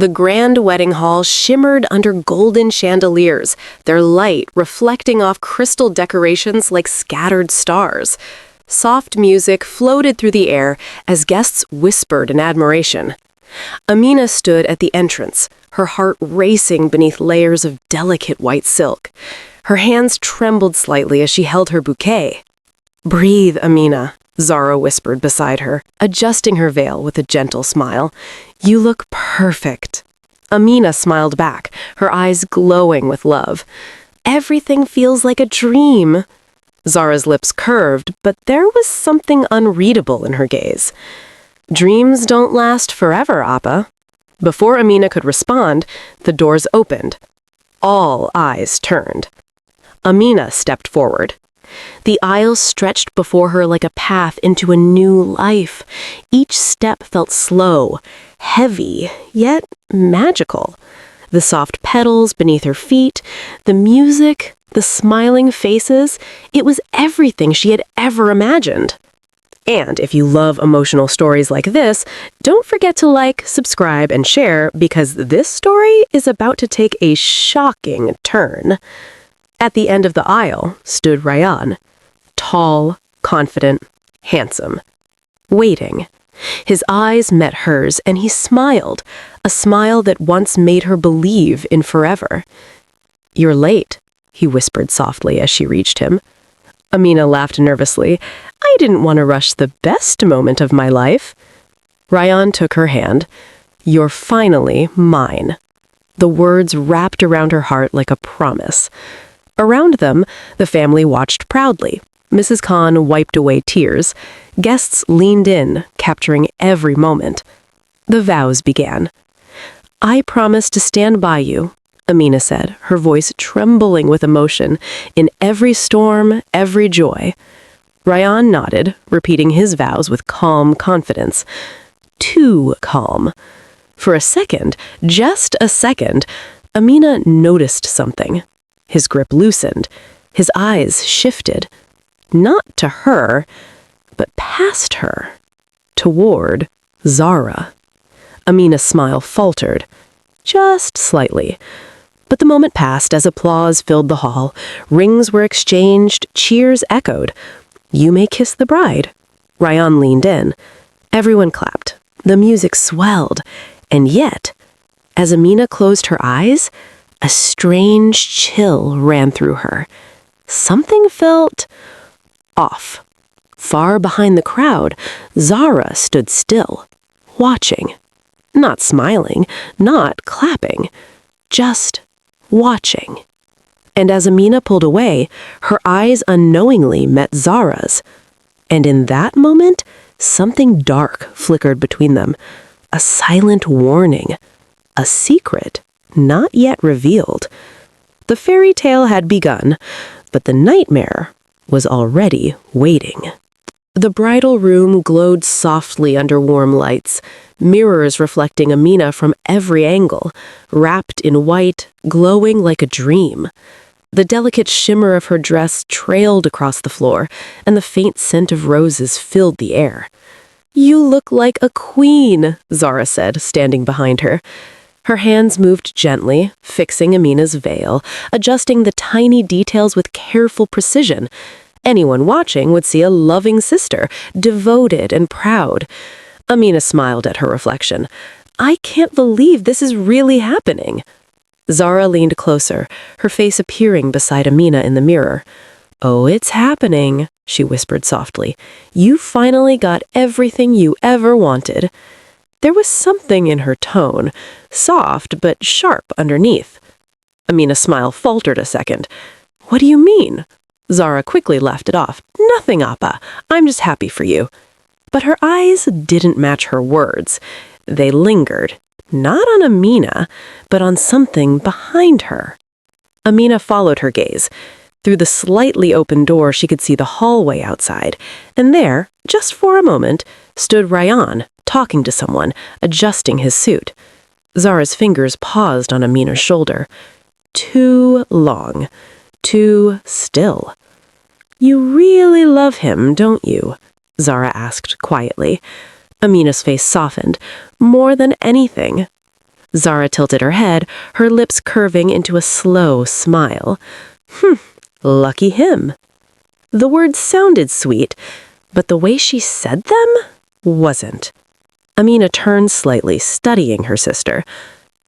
The grand wedding hall shimmered under golden chandeliers, their light reflecting off crystal decorations like scattered stars. Soft music floated through the air as guests whispered in admiration. Amina stood at the entrance, her heart racing beneath layers of delicate white silk. Her hands trembled slightly as she held her bouquet. "Breathe, Amina," Zara whispered beside her, adjusting her veil with a gentle smile. "You look perfect." Amina smiled back, her eyes glowing with love. "Everything feels like a dream." Zara's lips curved, but there was something unreadable in her gaze. "Dreams don't last forever, Appa." Before Amina could respond, the doors opened. All eyes turned. Amina stepped forward. The aisle stretched before her like a path into a new life. Each step felt slow, heavy, yet magical. The soft petals beneath her feet, the music, the smiling faces, it was everything she had ever imagined. And if you love emotional stories like this, don't forget to like, subscribe, and share because this story is about to take a shocking turn. At the end of the aisle stood Ryan, tall, confident, handsome, waiting. His eyes met hers, and he smiled, a smile that once made her believe in forever. "You're late," he whispered softly as she reached him. Amina laughed nervously. "I didn't want to rush the best moment of my life." Ryan took her hand. "You're finally mine." The words wrapped around her heart like a promise. Around them, the family watched proudly. Mrs. Khan wiped away tears. Guests leaned in, capturing every moment. The vows began. "I promise to stand by you," Amina said, her voice trembling with emotion, "in every storm, every joy." Ryan nodded, repeating his vows with calm confidence. Too calm. For a second, just a second, Amina noticed something. His grip loosened. His eyes shifted. Not to her, but past her. Toward Zara. Amina's smile faltered. Just slightly. But the moment passed as applause filled the hall. Rings were exchanged, cheers echoed. "You may kiss the bride." Ryan leaned in. Everyone clapped. The music swelled. And yet, as Amina closed her eyes, a strange chill ran through her. Something felt off. Far behind the crowd, Zara stood still, watching. Not smiling, not clapping, just watching. And as Amina pulled away, her eyes unknowingly met Zara's. And in that moment, something dark flickered between them. A silent warning. A secret not yet revealed. The fairy tale had begun, but the nightmare was already waiting. The bridal room glowed softly under warm lights, mirrors reflecting Amina from every angle, wrapped in white, glowing like a dream. The delicate shimmer of her dress trailed across the floor, and the faint scent of roses filled the air. "You look like a queen," Zara said, standing behind her. Her hands moved gently, fixing Amina's veil, adjusting the tiny details with careful precision. Anyone watching would see a loving sister, devoted and proud. Amina smiled at her reflection. "I can't believe this is really happening." Zara leaned closer, her face appearing beside Amina in the mirror. "Oh, it's happening," she whispered softly. "You finally got everything you ever wanted." There was something in her tone, soft but sharp underneath. Amina's smile faltered a second. "What do you mean?" Zara quickly laughed it off. "Nothing, Appa. I'm just happy for you." But her eyes didn't match her words. They lingered, not on Amina, but on something behind her. Amina followed her gaze. Through the slightly open door, she could see the hallway outside, and there, just for a moment, stood Ryan, talking to someone, adjusting his suit. Zara's fingers paused on Amina's shoulder. Too long. Too still. "You really love him, don't you?" Zara asked quietly. Amina's face softened. "More than anything." Zara tilted her head, her lips curving into a slow smile. Lucky him. The words sounded sweet, but the way she said them wasn't. Amina turned slightly, studying her sister.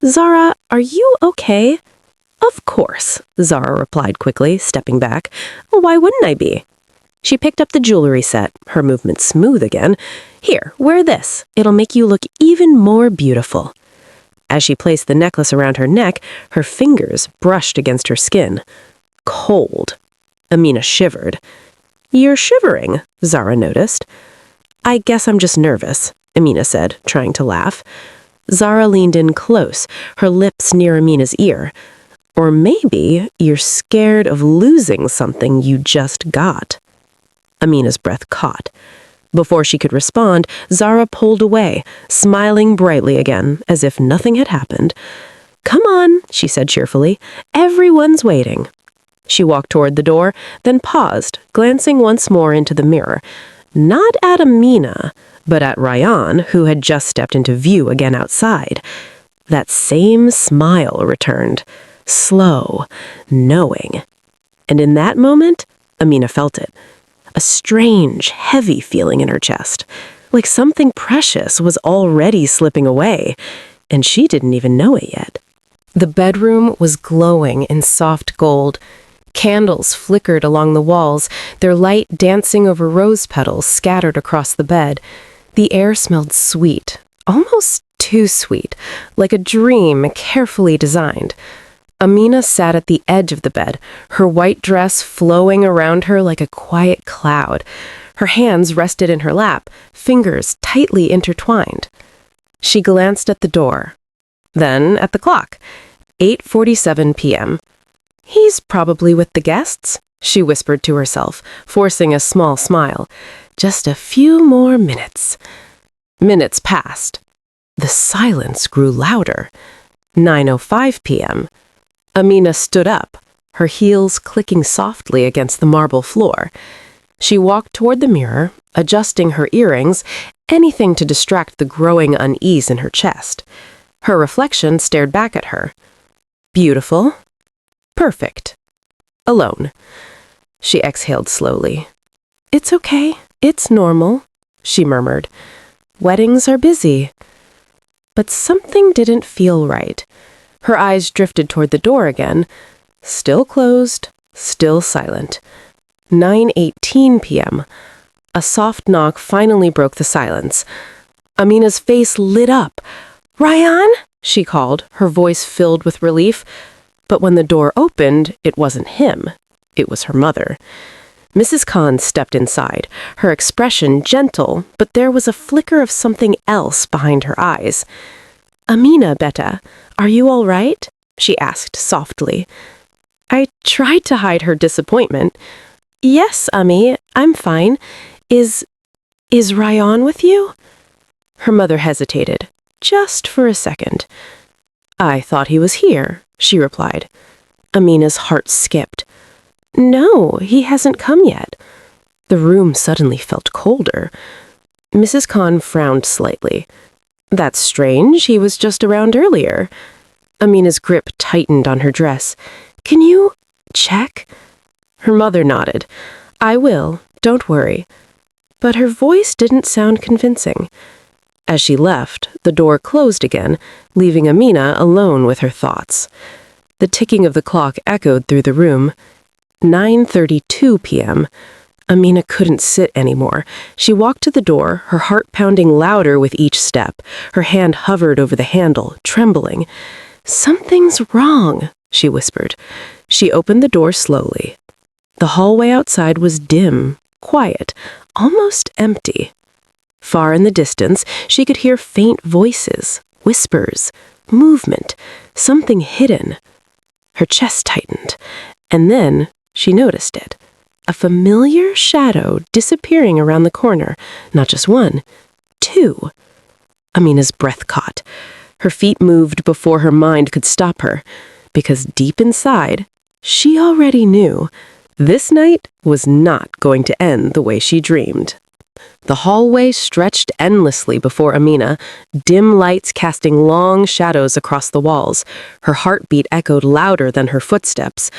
"Zara, are you okay?" "Of course," Zara replied quickly, stepping back. "Why wouldn't I be?" She picked up the jewelry set, her movement smooth again. "Here, wear this. It'll make you look even more beautiful." As she placed the necklace around her neck, her fingers brushed against her skin. Cold. Amina shivered. "You're shivering," Zara noticed. "I guess I'm just nervous," Amina said, trying to laugh. Zara leaned in close, her lips near Amina's ear. "Or maybe you're scared of losing something you just got." Amina's breath caught. Before she could respond, Zara pulled away, smiling brightly again, as if nothing had happened. "Come on," she said cheerfully. "Everyone's waiting." She walked toward the door, then paused, glancing once more into the mirror. Not at Amina, but at Ryan, who had just stepped into view again outside. That same smile returned, slow, knowing. And in that moment, Amina felt it. A strange, heavy feeling in her chest, like something precious was already slipping away, and she didn't even know it yet. The bedroom was glowing in soft gold. Candles flickered along the walls, their light dancing over rose petals scattered across the bed. The air smelled sweet, almost too sweet, like a dream carefully designed. Amina sat at the edge of the bed, her white dress flowing around her like a quiet cloud. Her hands rested in her lap, fingers tightly intertwined. She glanced at the door, then at the clock. 8:47 p.m. "He's probably with the guests," she whispered to herself, forcing a small smile. "Just a few more minutes." Minutes passed. The silence grew louder. 9:05 p.m. Amina stood up, her heels clicking softly against the marble floor. She walked toward the mirror, adjusting her earrings, anything to distract the growing unease in her chest. Her reflection stared back at her. Beautiful. Perfect. Alone. She exhaled slowly. "It's okay. It's normal," she murmured. "Weddings are busy." But something didn't feel right. Her eyes drifted toward the door again. Still closed, still silent. 9:18 p.m. A soft knock finally broke the silence. Amina's face lit up. "Ryan?" she called, her voice filled with relief. But when the door opened, it wasn't him. It was her mother. Mrs. Khan stepped inside, her expression gentle, but there was a flicker of something else behind her eyes. "Amina, Betta, are you all right?" she asked softly. I tried to hide her disappointment. "Yes, Ami, I'm fine. Is Ryan with you?" Her mother hesitated, just for a second. "I thought he was here," she replied. Amina's heart skipped. "No, he hasn't come yet." The room suddenly felt colder. Mrs. Khan frowned slightly. "That's strange, he was just around earlier." Amina's grip tightened on her dress. "Can you check?" Her mother nodded. "I will, don't worry." But her voice didn't sound convincing. As she left, the door closed again, leaving Amina alone with her thoughts. The ticking of the clock echoed through the room. 9:32 p.m. Amina couldn't sit anymore. She walked to the door, her heart pounding louder with each step. Her hand hovered over the handle, trembling. "Something's wrong," she whispered. She opened the door slowly. The hallway outside was dim, quiet, almost empty. Far in the distance, she could hear faint voices, whispers, movement, something hidden. Her chest tightened, and then she noticed it. A familiar shadow disappearing around the corner, not just one, two. Amina's breath caught. Her feet moved before her mind could stop her, because deep inside, she already knew this night was not going to end the way she dreamed. The hallway stretched endlessly before Amina, dim lights casting long shadows across the walls. Her heartbeat echoed louder than her footsteps.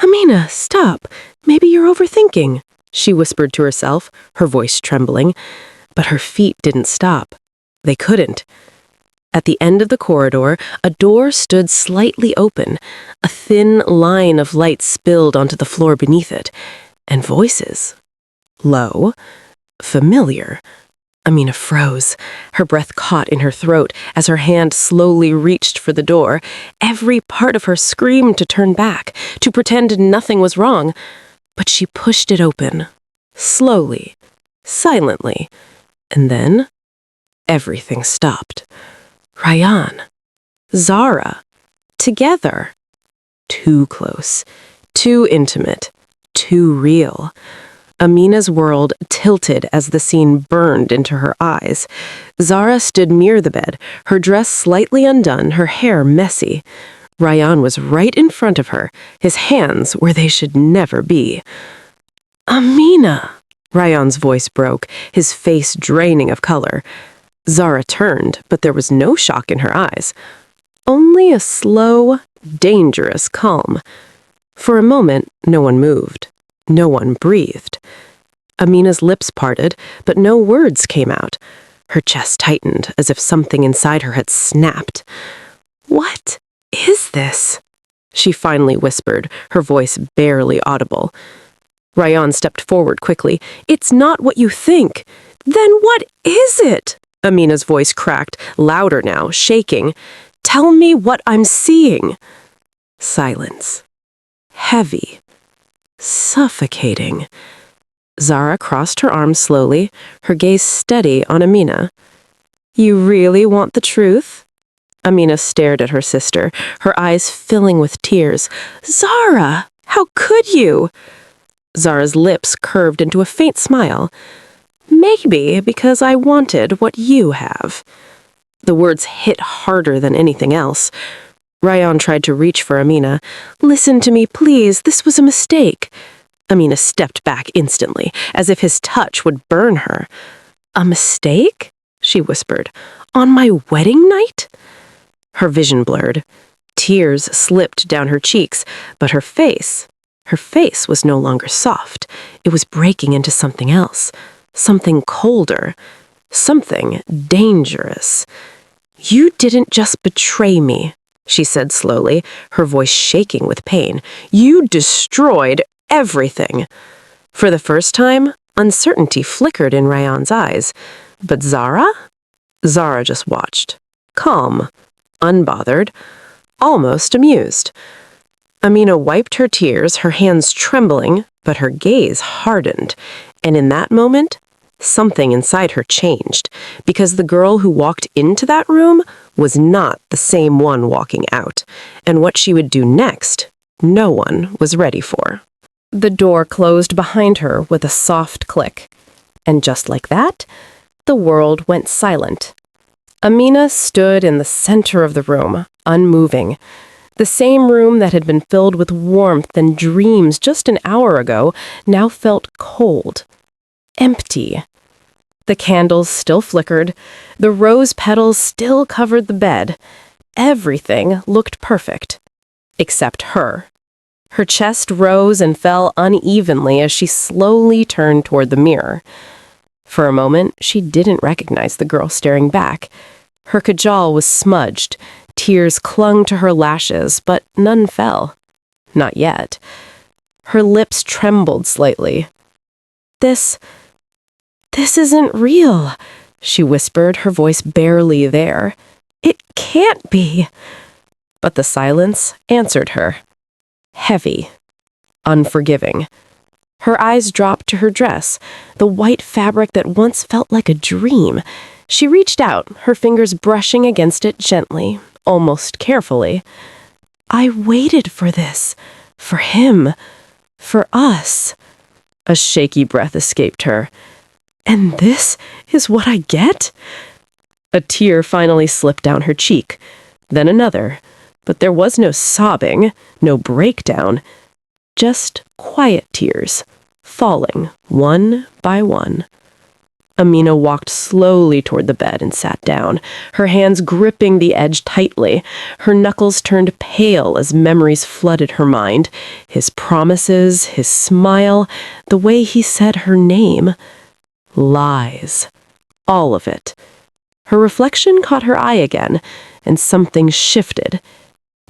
"Amina, stop. Maybe you're overthinking," she whispered to herself, her voice trembling. But her feet didn't stop. They couldn't. At the end of the corridor, a door stood slightly open. A thin line of light spilled onto the floor beneath it. And voices. Low. Familiar. Amina froze. Her breath caught in her throat as her hand slowly reached for the door. Every part of her screamed to turn back, to pretend nothing was wrong. But she pushed it open. Slowly. Silently. And then, everything stopped. Ryan. Zara. Together. Too close. Too intimate. Too real. Amina's world tilted as the scene burned into her eyes. Zara stood near the bed, her dress slightly undone, her hair messy. Ryan was right in front of her, his hands where they should never be. "Amina!" Ryan's voice broke, his face draining of color. Zara turned, but there was no shock in her eyes. Only a slow, dangerous calm. For a moment, no one moved. No one breathed. Amina's lips parted, but no words came out. Her chest tightened, as if something inside her had snapped. "What is this?" she finally whispered, her voice barely audible. Ryan stepped forward quickly. "It's not what you think." "Then what is it?" Amina's voice cracked, louder now, shaking. "Tell me what I'm seeing." Silence. Heavy. Suffocating. Zara crossed her arms slowly, her gaze steady on Amina. "You really want the truth?" Amina stared at her sister, her eyes filling with tears. "Zara, how could you?" Zara's lips curved into a faint smile. "Maybe because I wanted what you have." The words hit harder than anything else. Ryan tried to reach for Amina. "Listen to me, please. This was a mistake." Amina stepped back instantly, as if his touch would burn her. "A mistake?" she whispered. "On my wedding night?" Her vision blurred. Tears slipped down her cheeks, but her face was no longer soft. It was breaking into something else. Something colder. Something dangerous. "You didn't just betray me," she said slowly, her voice shaking with pain. "You destroyed everything." For the first time, uncertainty flickered in Ryan's eyes. But Zara? Zara just watched. Calm. Unbothered. Almost amused. Amina wiped her tears, her hands trembling, but her gaze hardened. And in that moment, something inside her changed, because the girl who walked into that room was not the same one walking out, and what she would do next, no one was ready for. The door closed behind her with a soft click, and just like that, the world went silent. Amina stood in the center of the room, unmoving. The same room that had been filled with warmth and dreams just an hour ago now felt cold. Empty. The candles still flickered. The rose petals still covered the bed. Everything looked perfect. Except her. Her chest rose and fell unevenly as she slowly turned toward the mirror. For a moment, she didn't recognize the girl staring back. Her kajal was smudged. Tears clung to her lashes, but none fell. Not yet. Her lips trembled slightly. This isn't real," she whispered, her voice barely there. "It can't be." But the silence answered her. Heavy. Unforgiving. Her eyes dropped to her dress, the white fabric that once felt like a dream. She reached out, her fingers brushing against it gently, almost carefully. "I waited for this. For him. For us." A shaky breath escaped her. "And this is what I get?" A tear finally slipped down her cheek, then another, but there was no sobbing, no breakdown, just quiet tears, falling one by one. Amina walked slowly toward the bed and sat down, her hands gripping the edge tightly. Her knuckles turned pale as memories flooded her mind. His promises, his smile, the way he said her name. Lies. All of it. Her reflection caught her eye again, and something shifted.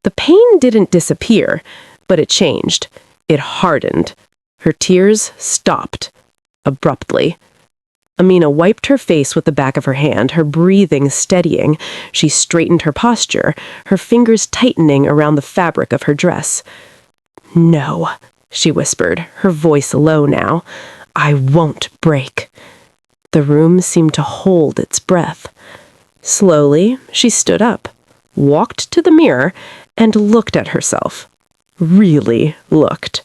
The pain didn't disappear, but it changed. It hardened. Her tears stopped. Abruptly. Amina wiped her face with the back of her hand, her breathing steadying. She straightened her posture, her fingers tightening around the fabric of her dress. "No," she whispered, her voice low now. "I won't break." The room seemed to hold its breath. Slowly, she stood up, walked to the mirror, and looked at herself. Really looked.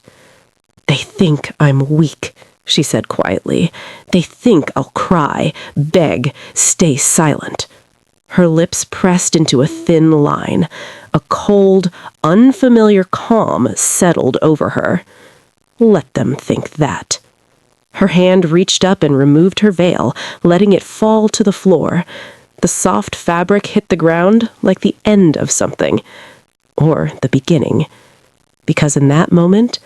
"They think I'm weak," she said quietly. "They think I'll cry, beg, stay silent." Her lips pressed into a thin line. A cold, unfamiliar calm settled over her. Let them think that. Her hand reached up and removed her veil, letting it fall to the floor. The soft fabric hit the ground like the end of something. Or the beginning. Because in that moment,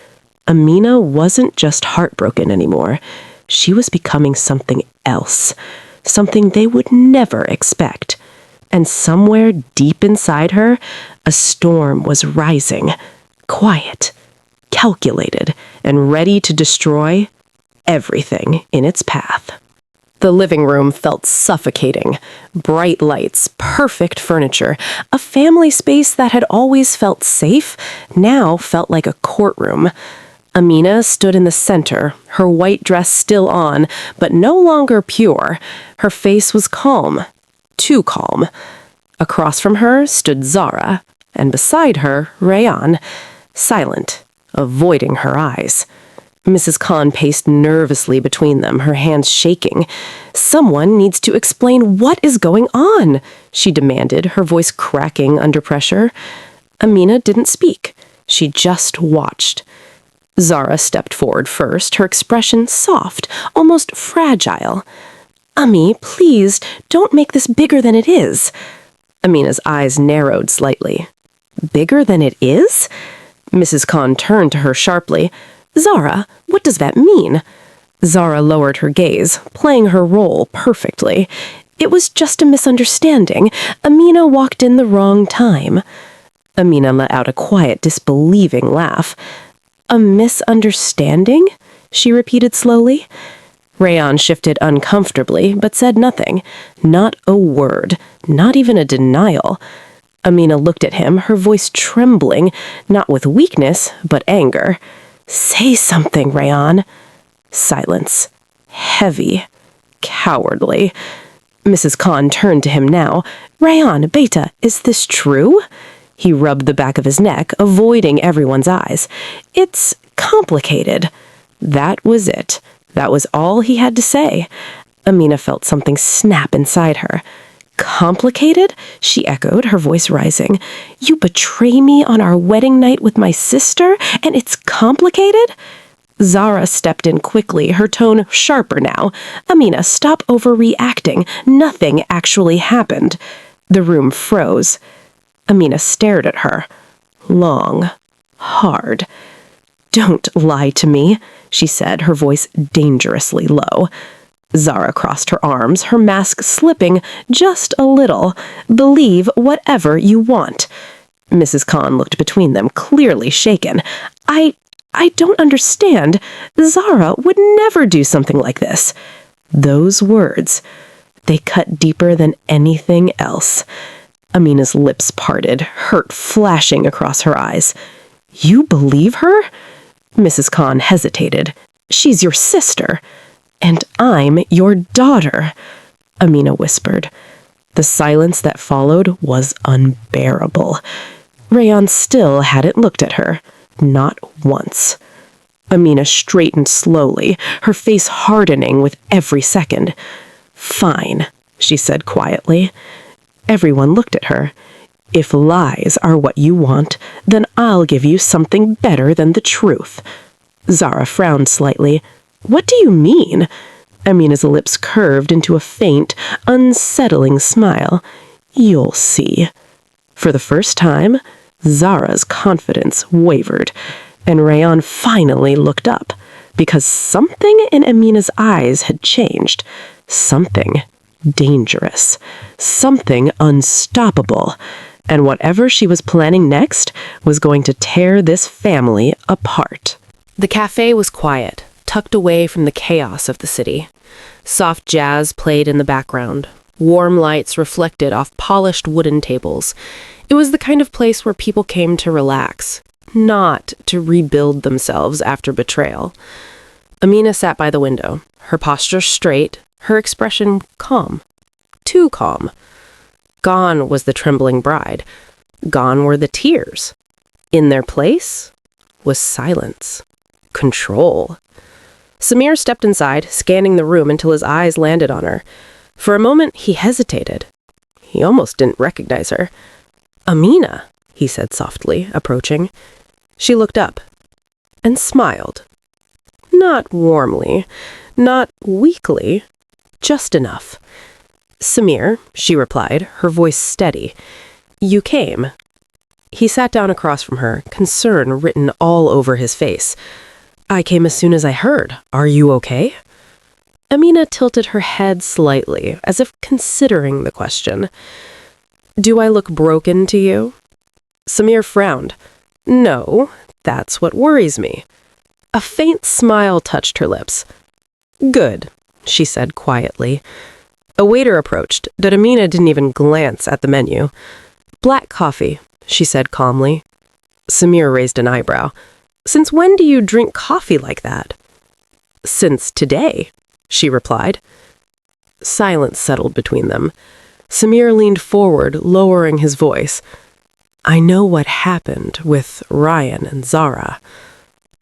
Amina wasn't just heartbroken anymore. She was becoming something else. Something they would never expect. And somewhere deep inside her, a storm was rising. Quiet, calculated, and ready to destroy everything in its path. The living room felt suffocating. Bright lights, perfect furniture, a family space that had always felt safe, now felt like a courtroom. Amina stood in the center, her white dress still on, but no longer pure. Her face was calm. Too calm. Across from her stood Zara, and beside her, Rayan, silent, avoiding her eyes. Mrs. Khan paced nervously between them, her hands shaking. "Someone needs to explain what is going on," she demanded, her voice cracking under pressure. Amina didn't speak. She just watched. Zara stepped forward first, her expression soft, almost fragile. "Ami, please, don't make this bigger than it is." Amina's eyes narrowed slightly. "Bigger than it is?" Mrs. Khan turned to her sharply. "Zara, what does that mean?" Zara lowered her gaze, playing her role perfectly. "It was just a misunderstanding. Amina walked in the wrong time." Amina let out a quiet, disbelieving laugh. "A misunderstanding?" she repeated slowly. Rayan shifted uncomfortably, but said nothing. Not a word, not even a denial. Amina looked at him, her voice trembling, not with weakness, but anger. "Say something, Rayan." Silence. Heavy. Cowardly. Mrs. Khan turned to him now. "Rayan, beta, is this true?" He rubbed the back of his neck, avoiding everyone's eyes. "It's complicated." That was it. That was all he had to say. Amina felt something snap inside her. "Complicated?" she echoed, her voice rising. "You betray me on our wedding night with my sister, and it's complicated?" Zara stepped in quickly, her tone sharper now. "Amina, stop overreacting. Nothing actually happened." The room froze. Amina stared at her. Long. Hard. "Don't lie to me," she said, her voice dangerously low. Zara crossed her arms, her mask slipping just a little. "Believe whatever you want." Mrs. Khan looked between them, clearly shaken. I don't understand. Zara would never do something like this." Those words, they cut deeper than anything else. Amina's lips parted, hurt flashing across her eyes. "You believe her?" Mrs. Khan hesitated. "She's your sister." "And I'm your daughter," Amina whispered. The silence that followed was unbearable. Rayan still hadn't looked at her. Not once. Amina straightened slowly, her face hardening with every second. "Fine," she said quietly. Everyone looked at her. "If lies are what you want, then I'll give you something better than the truth." Zara frowned slightly. "What do you mean?" Amina's lips curved into a faint, unsettling smile. "You'll see." For the first time, Zara's confidence wavered, and Rayan finally looked up, because something in Amina's eyes had changed. Something dangerous. Something unstoppable. And whatever she was planning next was going to tear this family apart. The cafe was quiet, tucked away from the chaos of the city. Soft jazz played in the background. Warm lights reflected off polished wooden tables. It was the kind of place where people came to relax, not to rebuild themselves after betrayal. Amina sat by the window, her posture straight, her expression calm. Too calm. Gone was the trembling bride. Gone were the tears. In their place was silence. Control. Samir stepped inside, scanning the room until his eyes landed on her. For a moment, he hesitated. He almost didn't recognize her. "Amina," he said softly, approaching. She looked up and smiled. Not warmly, not weakly, just enough. "Samir," she replied, her voice steady. "You came." He sat down across from her, concern written all over his face. "I came as soon as I heard. Are you okay?" Amina tilted her head slightly, as if considering the question. "Do I look broken to you?" Samir frowned. "No, that's what worries me." A faint smile touched her lips. "Good," she said quietly. A waiter approached, but Amina didn't even glance at the menu. "Black coffee," she said calmly. Samir raised an eyebrow. "Since when do you drink coffee like that?" "Since today," she replied. Silence settled between them. Samir leaned forward, lowering his voice. "I know what happened with Ryan and Zara."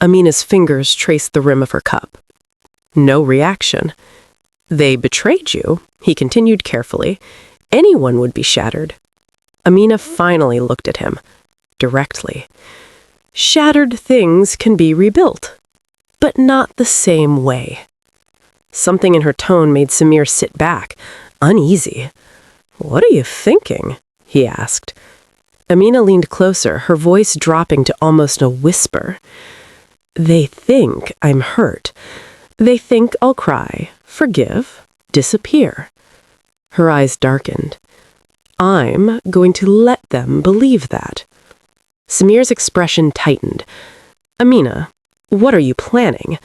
Amina's fingers traced the rim of her cup. No reaction. "They betrayed you," he continued carefully. "Anyone would be shattered." Amina finally looked at him, directly. "Shattered things can be rebuilt, but not the same way." Something in her tone made Samir sit back, uneasy. "What are you thinking?" he asked. Amina leaned closer, her voice dropping to almost a whisper. "They think I'm hurt. They think I'll cry, forgive, disappear." Her eyes darkened. "I'm going to let them believe that." Samir's expression tightened. "Amina, what are you planning?"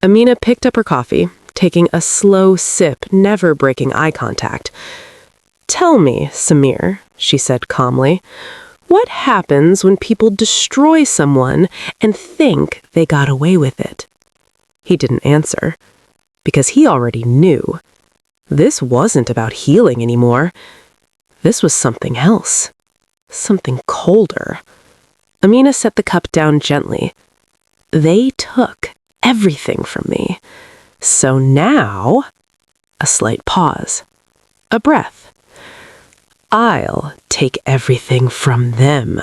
Amina picked up her coffee, taking a slow sip, never breaking eye contact. "Tell me, Samir," she said calmly, "what happens when people destroy someone and think they got away with it?" He didn't answer, because he already knew. This wasn't about healing anymore. This was something else. Something colder. Amina set the cup down gently. "They took everything from me. So now," a slight pause, a breath, "I'll take everything from them."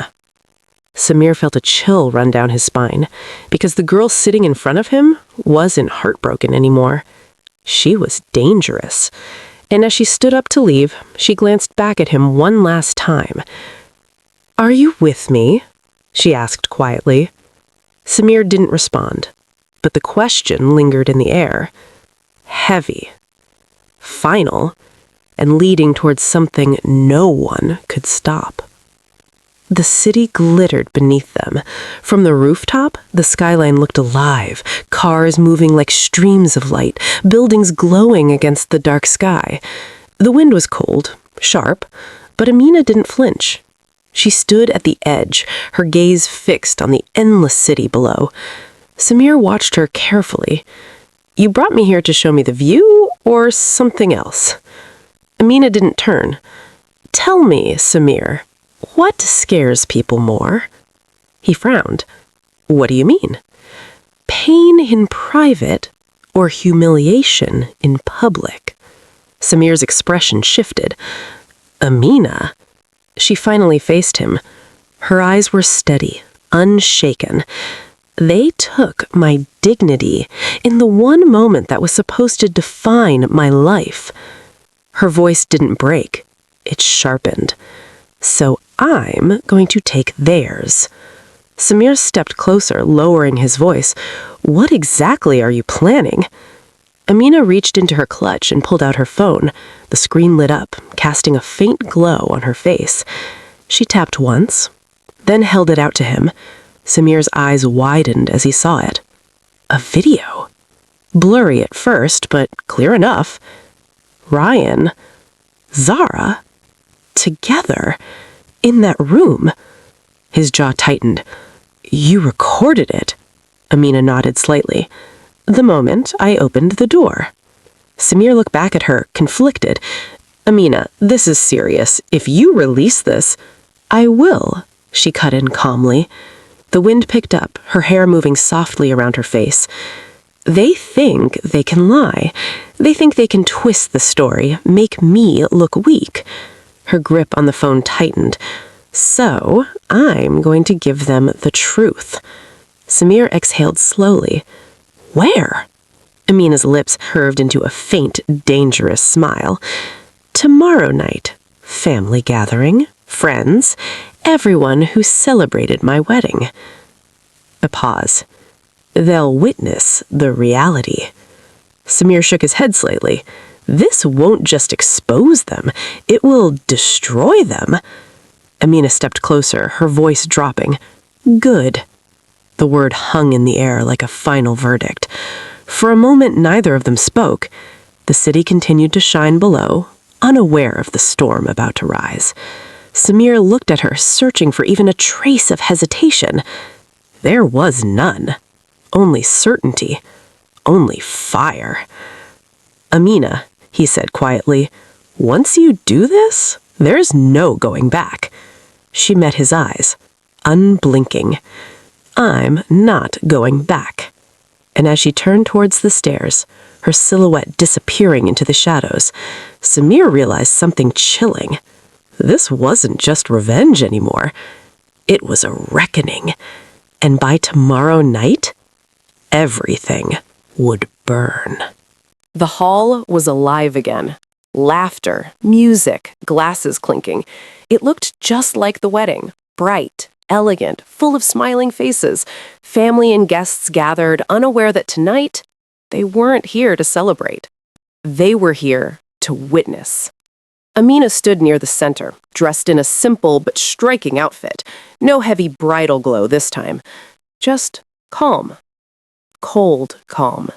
Samir felt a chill run down his spine, because the girl sitting in front of him wasn't heartbroken anymore. She was dangerous. And as she stood up to leave, she glanced back at him one last time. "Are you with me?" she asked quietly. Samir didn't respond, but the question lingered in the air. Heavy. Final. And leading towards something no one could stop. The city glittered beneath them. From the rooftop, the skyline looked alive, cars moving like streams of light, buildings glowing against the dark sky. The wind was cold, sharp, but Amina didn't flinch. She stood at the edge, her gaze fixed on the endless city below. Samir watched her carefully. "You brought me here to show me the view, or something else?" Amina didn't turn. "Tell me, Samir, what scares people more?" He frowned. "What do you mean?" "Pain in private or humiliation in public?" Samir's expression shifted. "Amina." She finally faced him. Her eyes were steady, unshaken. They took my dignity in the one moment that was supposed to define my life. Her voice didn't break. It sharpened. So I'm going to take theirs. Samir stepped closer, lowering his voice. What exactly are you planning? Amina reached into her clutch and pulled out her phone. The screen lit up, casting a faint glow on her face. She tapped once, then held it out to him. Samir's eyes widened as he saw it. A video. Blurry at first, but clear enough. Ryan, Zara, together, in that room. His jaw tightened. You recorded it. Amina nodded slightly. The moment I opened the door. Samir looked back at her, conflicted. Amina, this is serious. If you release this, I will, she cut in calmly. The wind picked up, her hair moving softly around her face. They think they can lie. They think they can twist the story, make me look weak. Her grip on the phone tightened. So, I'm going to give them the truth. Samir exhaled slowly. Where? Amina's lips curved into a faint, dangerous smile. Tomorrow night. Family gathering, friends, everyone who celebrated my wedding. A pause. They'll witness the reality. Samir shook his head slightly. This won't just expose them, it will destroy them. Amina stepped closer, her voice dropping. Good. The word hung in the air like a final verdict. For a moment, neither of them spoke. The city continued to shine below, unaware of the storm about to rise. Samir looked at her, searching for even a trace of hesitation. There was none. Only certainty. Only fire. Amina, he said quietly, once you do this, there's no going back. She met his eyes, unblinking. I'm not going back. And as she turned towards the stairs, her silhouette disappearing into the shadows, Samir realized something chilling. This wasn't just revenge anymore. It was a reckoning. And by tomorrow night, everything would burn. The hall was alive again. Laughter, music, glasses clinking. It looked just like the wedding, bright, elegant, full of smiling faces. Family and guests gathered, unaware that tonight, they weren't here to celebrate. They were here to witness. Amina stood near the center, dressed in a simple but striking outfit. No heavy bridal glow this time. Just calm. Cold calm.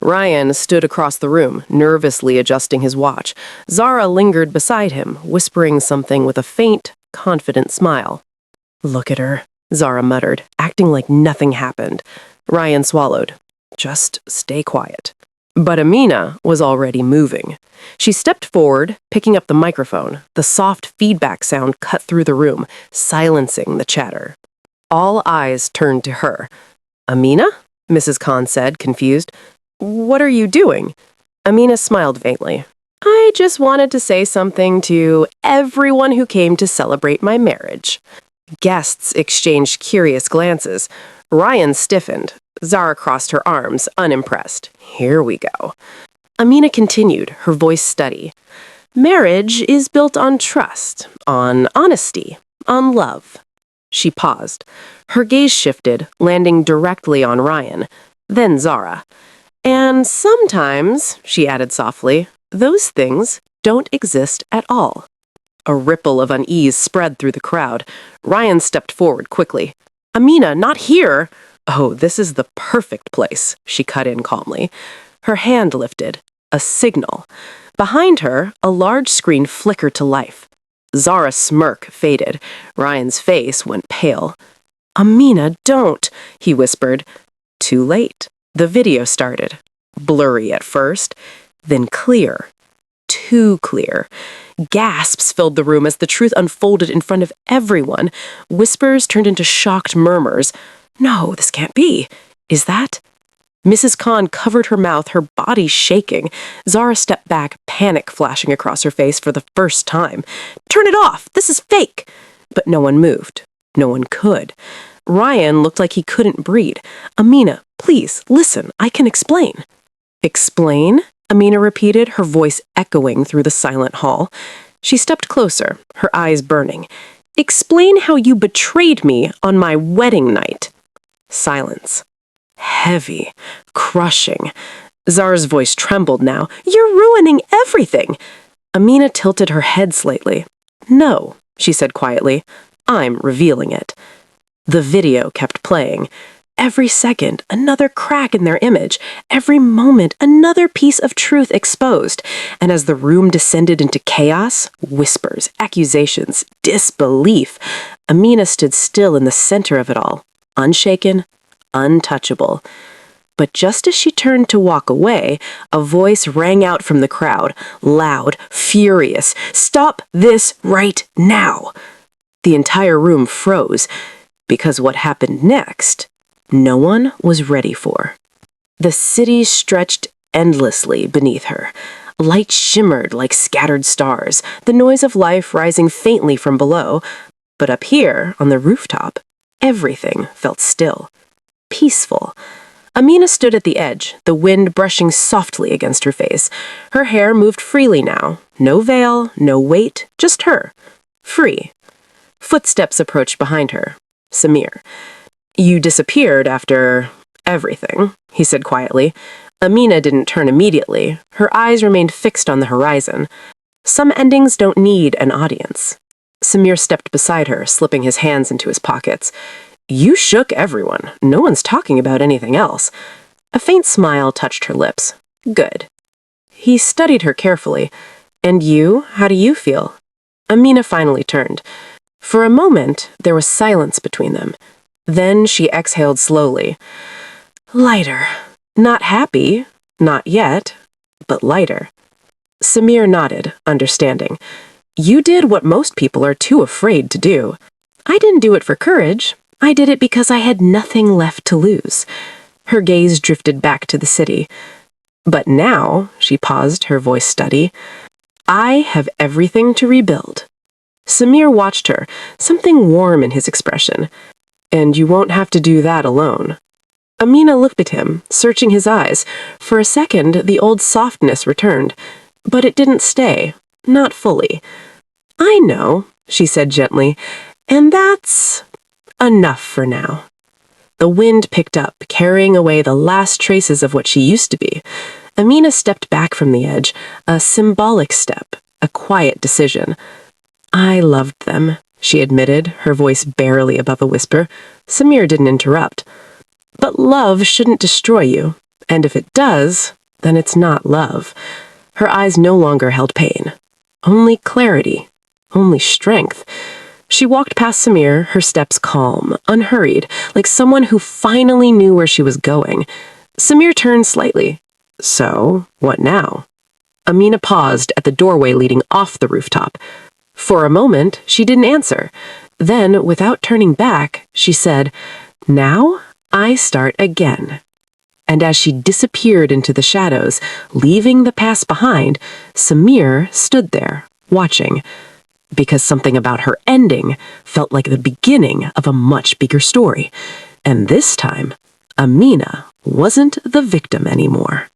Ryan stood across the room, nervously adjusting his watch. Zara lingered beside him, whispering something with a faint, confident smile. Look at her, Zara muttered, acting like nothing happened. Ryan swallowed. Just stay quiet. But Amina was already moving. She stepped forward, picking up the microphone. The soft feedback sound cut through the room, silencing the chatter. All eyes turned to her. Amina? Mrs. Khan said, confused. What are you doing? Amina smiled faintly. I just wanted to say something to everyone who came to celebrate my marriage. Guests exchanged curious glances. Ryan stiffened. Zara crossed her arms, unimpressed. Here we go. Amina continued, her voice steady. Marriage is built on trust, on honesty, on love. She paused. Her gaze shifted, landing directly on Ryan, then Zara. And sometimes, she added softly, those things don't exist at all. A ripple of unease spread through the crowd. Ryan stepped forward quickly. Amina, not here! Oh, this is the perfect place, she cut in calmly. Her hand lifted. A signal. Behind her, a large screen flickered to life. Zara's smirk faded. Ryan's face went pale. Amina, don't, he whispered. Too late. The video started. Blurry at first, then clear. Too clear. Gasps filled the room as the truth unfolded in front of everyone. Whispers turned into shocked murmurs. No, this can't be. Is that? Mrs. Khan covered her mouth, her body shaking. Zara stepped back, panic flashing across her face for the first time. Turn it off! This is fake! But no one moved. No one could. Ryan looked like he couldn't breathe. "Amina, please, listen, I can explain." "Explain?" Amina repeated, her voice echoing through the silent hall. She stepped closer, her eyes burning. "Explain how you betrayed me on my wedding night." Silence. Heavy. Crushing. Zara's voice trembled now. "You're ruining everything." Amina tilted her head slightly. "No," she said quietly. "I'm revealing it." The video kept playing. Every second, another crack in their image. Every moment, another piece of truth exposed. And as the room descended into chaos, whispers, accusations, disbelief, Amina stood still in the center of it all, unshaken, untouchable. But just as she turned to walk away, a voice rang out from the crowd, loud, furious. "Stop this right now!" The entire room froze, because what happened next, no one was ready for. The city stretched endlessly beneath her. Light shimmered like scattered stars, the noise of life rising faintly from below. But up here, on the rooftop, everything felt still, peaceful. Amina stood at the edge, the wind brushing softly against her face. Her hair moved freely now. No veil, no weight, just her. Free. Footsteps approached behind her. Samir. "You disappeared after everything," he said quietly. Amina didn't turn immediately. Her eyes remained fixed on the horizon. Some endings don't need an audience. Samir stepped beside her, slipping his hands into his pockets. "You shook everyone. No one's talking about anything else." A faint smile touched her lips. "Good." He studied her carefully. "And you? How do you feel?" Amina finally turned. For a moment, there was silence between them. Then she exhaled slowly. "Lighter. Not happy. Not yet. But lighter." Samir nodded, understanding. "You did what most people are too afraid to do." "I didn't do it for courage. I did it because I had nothing left to lose." Her gaze drifted back to the city. "But now," she paused, her voice steady, "I have everything to rebuild." Samir watched her, something warm in his expression. "And you won't have to do that alone." Amina looked at him, searching his eyes. For a second, the old softness returned. But it didn't stay. Not fully. "I know," she said gently, "and that's enough for now." The wind picked up, carrying away the last traces of what she used to be. Amina stepped back from the edge, a symbolic step, a quiet decision. "I loved them," she admitted, her voice barely above a whisper. Samir didn't interrupt. "But love shouldn't destroy you, and if it does, then it's not love." Her eyes no longer held pain. Only clarity. Only strength. She walked past Samir, her steps calm, unhurried, like someone who finally knew where she was going. Samir turned slightly. "So, what now?" Amina paused at the doorway leading off the rooftop. For a moment, she didn't answer. Then, without turning back, she said, "Now, I start again." And as she disappeared into the shadows, leaving the past behind, Samir stood there, watching. Because something about her ending felt like the beginning of a much bigger story. And this time, Amina wasn't the victim anymore.